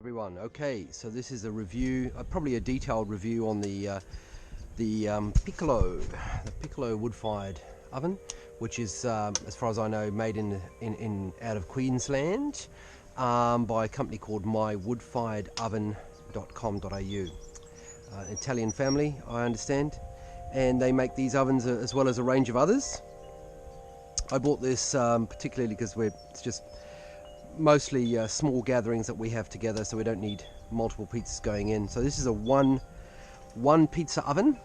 everyone. Okay, so this is a review, probably a detailed review on the Piccolo, the Piccolo wood-fired oven, which is, as far as I know, made out of Queensland by a company called mywoodfiredoven.com.au. Italian family, I understand, and they make these ovens as well as a range of others. I bought this particularly because it's just mostly small gatherings that we have together, so we don't need multiple pizzas going in. So this is a one pizza oven.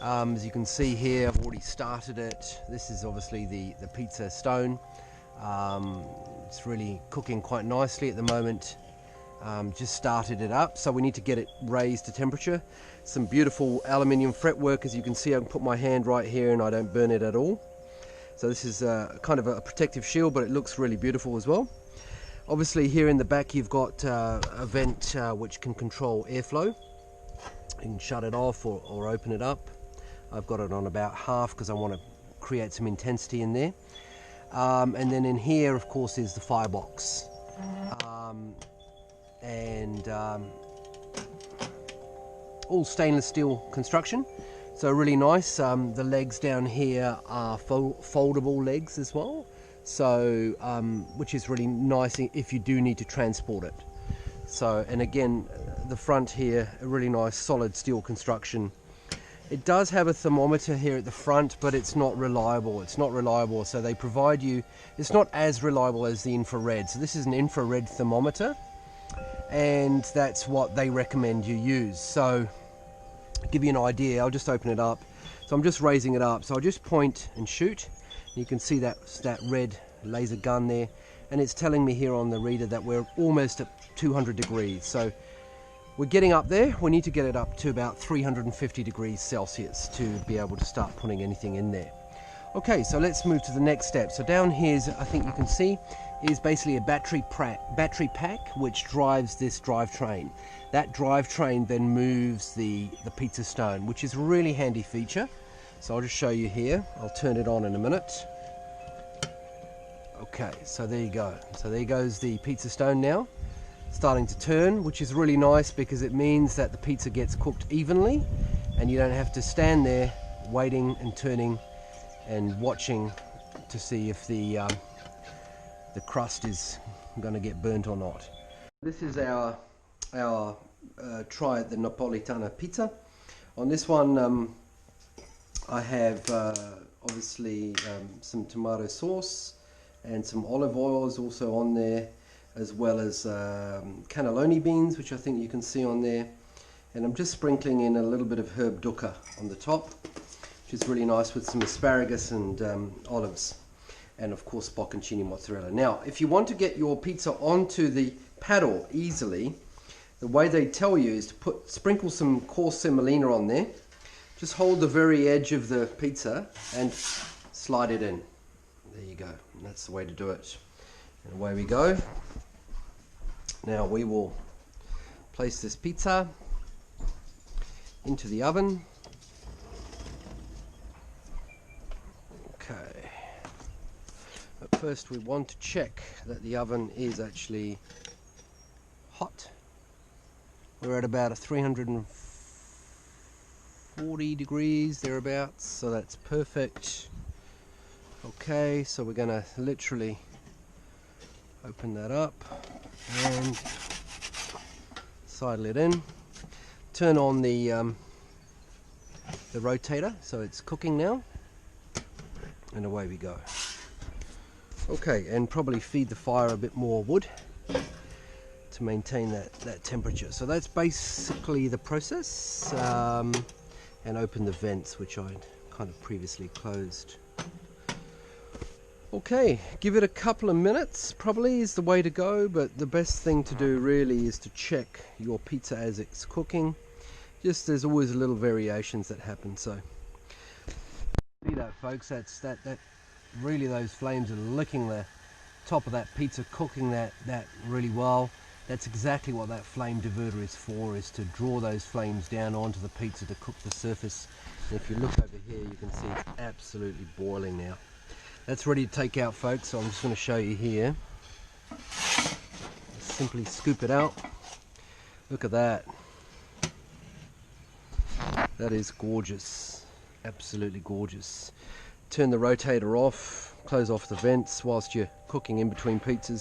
As you can see here, I've already started it. This is obviously the pizza stone. It's really cooking quite nicely at the moment. Just started it up, so we need to get it raised to temperature. Some beautiful aluminium fretwork. As you can see, I can put my hand right here and I don't burn it at all. So this is kind of a protective shield, but it looks really beautiful as well. Obviously here in the back you've got a vent which can control airflow. You can shut it off or open it up. I've got it on about half because I want to create some intensity in there. And then in here, of course, is the firebox. All stainless steel construction. So really nice. The legs down here are foldable legs as well. So, which is really nice if you do need to transport it. So, and again, the front here, a really nice solid steel construction. It does have a thermometer here at the front, but it's not reliable. It's not reliable, so they provide you, it's not as reliable as the infrared. So this is an infrared thermometer, and that's what they recommend you use. So, to give you an idea, I'll just open it up. So I'm just raising it up. So I'll just point and shoot. You can see that red laser gun there, and it's telling me here on the reader that we're almost at 200 degrees. So we're getting up there. We need to get it up to about 350 degrees Celsius to be able to start putting anything in there. Okay, so let's move to the next step. So down here, I think you can see, is basically a battery pack which drives this drivetrain. That drivetrain then moves the pizza stone, which is a really handy feature. So I'll just show you here. I'll turn it on in a minute. Okay, so there you go. So there goes the pizza stone now, starting to turn, which is really nice because it means that the pizza gets cooked evenly and you don't have to stand there waiting and turning and watching to see if the crust is going to get burnt or not. This is our try at the Napolitana pizza. On this one, I have obviously some tomato sauce and some olive oil is also on there, as well as cannelloni beans, which I think you can see on there. And I'm just sprinkling in a little bit of herb dukkha on the top, which is really nice, with some asparagus and olives. And of course bocconcini mozzarella. Now, if you want to get your pizza onto the paddle easily, the way they tell you is to sprinkle some coarse semolina on there. Just hold the very edge of the pizza and slide it in. There you go. That's the way to do it. And away we go. Now we will place this pizza into the oven. Okay. But first we want to check that the oven is actually hot. We're at about a 340 degrees thereabouts, so that's perfect. Okay, so we're going to literally open that up and sidle it in. Turn on the rotator, so it's cooking now, and away we go. Okay, and probably feed the fire a bit more wood to maintain that temperature. So that's basically the process, and open the vents, which I kind of previously closed. Okay, give it a couple of minutes probably is the way to go, but the best thing to do really is to check your pizza as it's cooking. Just there's always little variations that happen. So see that, folks, that's that really, those flames are licking the top of that pizza, cooking that really well. That's exactly what that flame diverter is for, is to draw those flames down onto the pizza to cook the surface. And if you look over here, you can see it's absolutely boiling now. That's ready to take out, folks, so I'm just going to show you here. Simply scoop it out. Look at that. That is gorgeous. Absolutely gorgeous. Turn the rotator off, close off the vents whilst you're cooking in between pizzas.